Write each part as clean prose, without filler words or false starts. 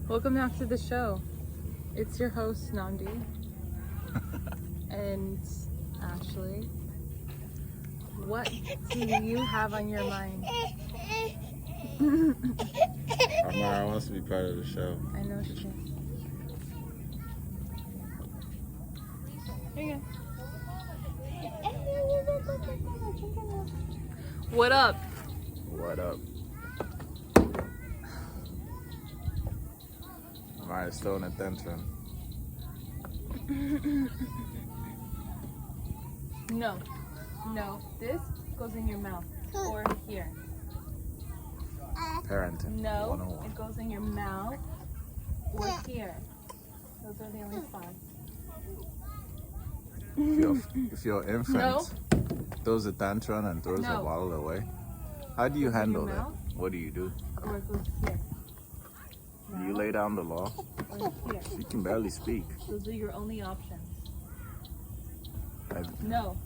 Welcome back to the show. It's your host, Nandi, and Ashley. What do you have on your mind? Amara wants to be part of the show. I know she can. Here you go. What up? What up? Amara's still in a tantrum. No. This goes in your mouth or here. Parenting. No, 101. it goes in your mouth or here. Those are the only spots. If your infant throws a tantrum and throws a bottle away, how do you handle that? mouth? What do you do? Or it goes here. Do you lay down the law? Or here. You can barely speak. Those are your only options. I- No.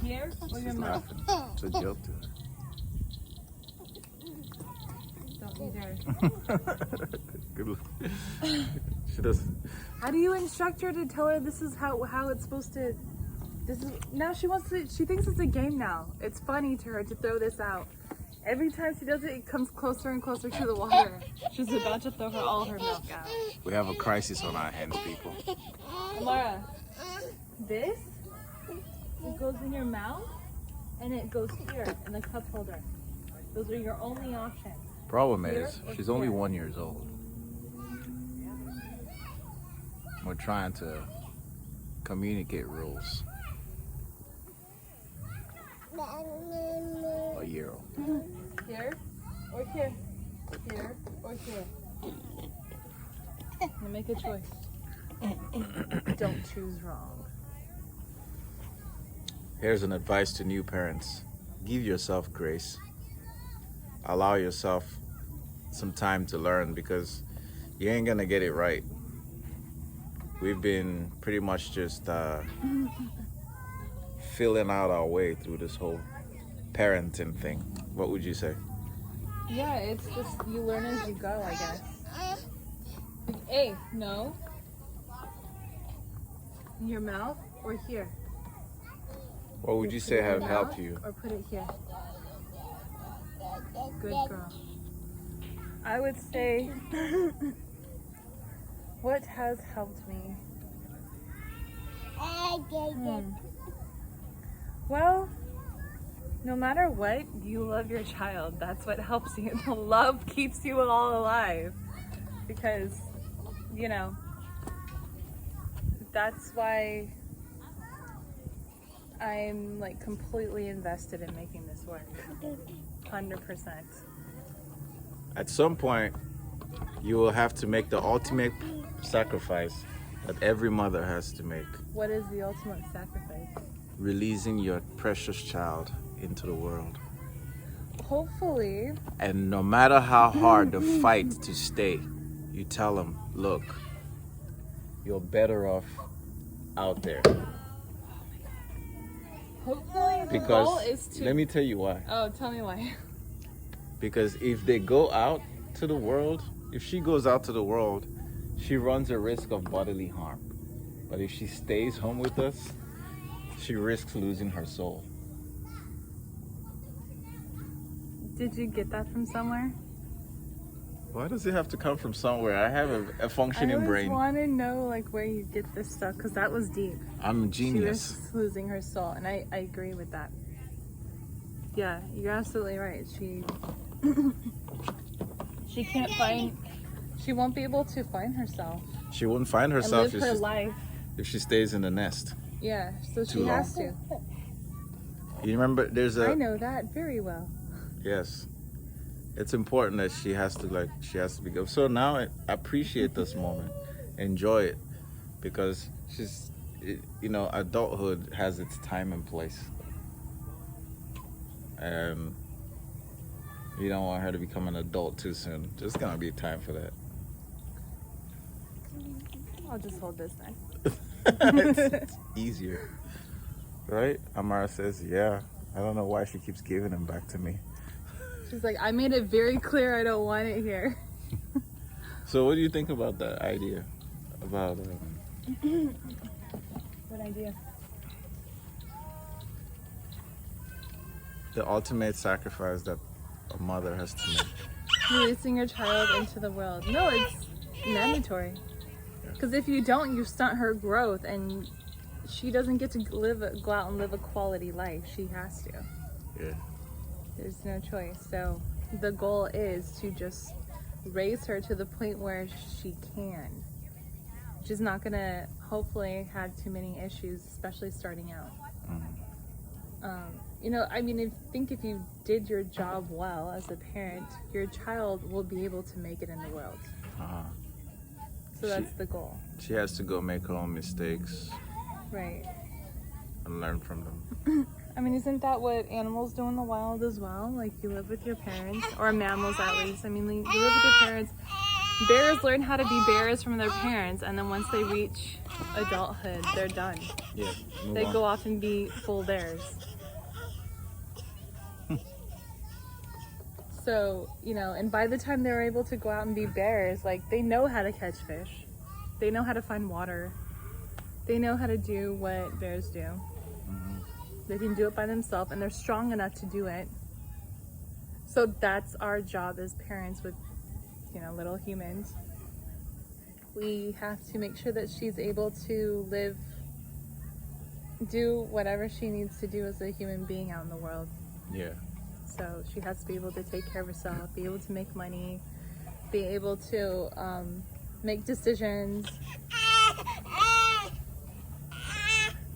Here or your She's mouth. laughing. It's a joke to Don't you dare. her. Good luck. She doesn't. How do you instruct her to tell her this is how it's supposed to? This is now she wants to. She thinks it's a game now. It's funny to her to throw this out. Every time she does it, it comes closer and closer to the water. She's about to throw all her milk out. We have a crisis on our hands, people. Amara, this it goes in your mouth and it goes here in the cup holder. Those are your only options. Problem Here is, or she's only here? 1 year old. We're trying to communicate rules. A year old. Here or here? Here or here? Now make a choice. Don't choose wrong. Here's an advice to new parents. Give yourself grace. Allow yourself some time to learn because you ain't gonna get it right. We've been pretty much just filling out our way through this whole parenting thing. What would you say? Yeah, it's just you learn as you go, I guess. Hey, no. In your mouth or here? What would you Put say it in have your helped mouth you? Or put it here. Good girl. I would say, what has helped me? Well, no matter what, you love your child. That's what helps you. The love keeps you all alive. Because, that's why I'm like completely invested in making this work. 100%. At some point, you will have to make the ultimate sacrifice that every mother has to make. What is the ultimate sacrifice? Releasing your precious child into the world. Hopefully. And no matter how hard the fight to stay, you tell them, look, you're better off out there. Hopefully the goal is Because, to... let me tell you why. Oh, tell me why. Because if they go out to the world, if she goes out to the world, she runs a risk of bodily harm. But if she stays home with us, she risks losing her soul. Did you get that from somewhere? Why does it have to come from somewhere? I have a functioning I always brain. want to know like where you get this stuff because that was deep. I'm a She genius. risks losing her soul, and I agree with that. Yeah, you're absolutely right. She can't find. She won't be able to find herself She wouldn't find and herself live her life. if she stays in the nest. Yeah, so she Too long. has to. You remember there's I a know that very well. yes. It's important that she has to be good. So now I appreciate this moment. Enjoy it because adulthood has its time and place. And you don't want her to become an adult too soon. There's gonna be time for that. I'll just hold this then. It's easier. Right? Amara says, yeah. I don't know why she keeps giving them back to me. She's like, I made it very clear I don't want it here. So, what do you think about that idea? About What idea? the ultimate sacrifice that a mother has to make? Releasing your child into the world. No, it's mandatory. Yeah. Because if you don't, you stunt her growth, and she doesn't get to go out and live a quality life. She has to. Yeah. There's no choice. So the goal is to just raise her to the point where she can. She's not gonna hopefully have too many issues, especially starting out. You know, I mean, I think if you did your job well as a parent, your child will be able to make it in the world. Uh-huh. So that's the goal. She has to go make her own mistakes Right. and learn from them. I mean, isn't that what animals do in the wild as well? Like, you live with your parents, or mammals at least. I mean, you live with your parents. Bears learn how to be bears from their parents, and then once they reach adulthood, they're done. Yeah. They go off and be full bears. So, you know, and by the time they're able to go out and be bears, like, they know how to catch fish. They know how to find water. They know how to do what bears do. They can do it by themselves, and they're strong enough to do it. So that's our job as parents with, you know, little humans. We have to make sure that she's able to do whatever she needs to do as a human being out in the world. Yeah. So she has to be able to take care of herself, be able to make money, be able to make decisions,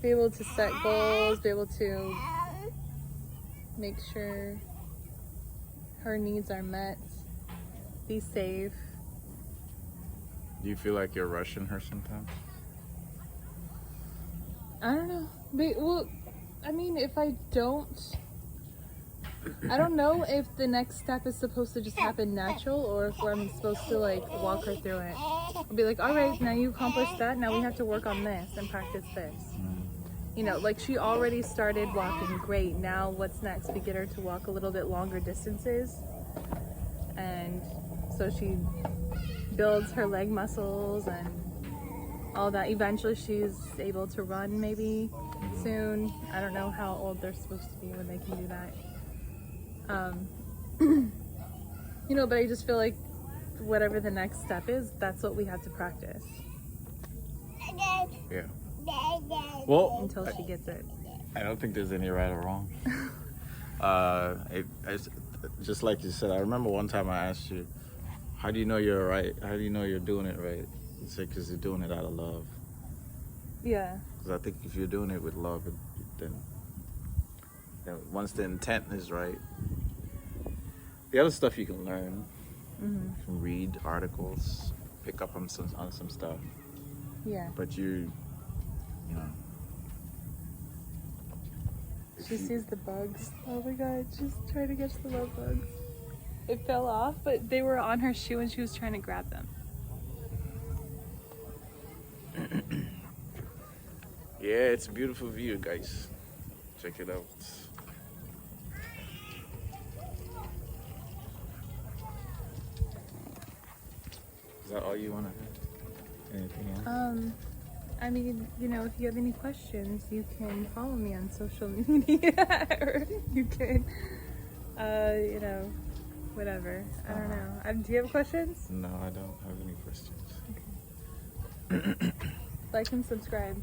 be able to set goals, be able to make sure her needs are met, be safe. Do you feel like you're rushing her sometimes? I don't know. Well, I mean, if I don't know if the next step is supposed to just happen natural, or if I'm supposed to like walk her through it. I'll be like, all right, now you accomplished that. Now we have to work on this and practice this. You know, like, she already started walking great. Now what's next? We get her to walk a little bit longer distances. And so she builds her leg muscles and all that. Eventually she's able to run maybe soon. I don't know how old they're supposed to be when they can do that. You know, but I just feel like whatever the next step is, that's what we have to practice. Yeah. Well, Until she gets it. I don't think there's any right or wrong. Just like you said, I remember one time I asked you, how do you know you're right? How do you know you're doing it right? You said, because you're doing it out of love. Yeah. Because I think if you're doing it with love, then once the intent is right, the other stuff you can learn. You can read articles, pick up on some stuff. Yeah. But you know. She sees the bugs. Oh my god, she's trying to catch the love bugs. It fell off, but they were on her shoe and she was trying to grab them. Yeah, it's a beautiful view, guys. Check it out. Is that all you want to have? Anything else? I mean, you know, if you have any questions, you can follow me on social media, or you can, you know, whatever. I don't know. Do you have questions? No, I don't have any questions. Like and subscribe.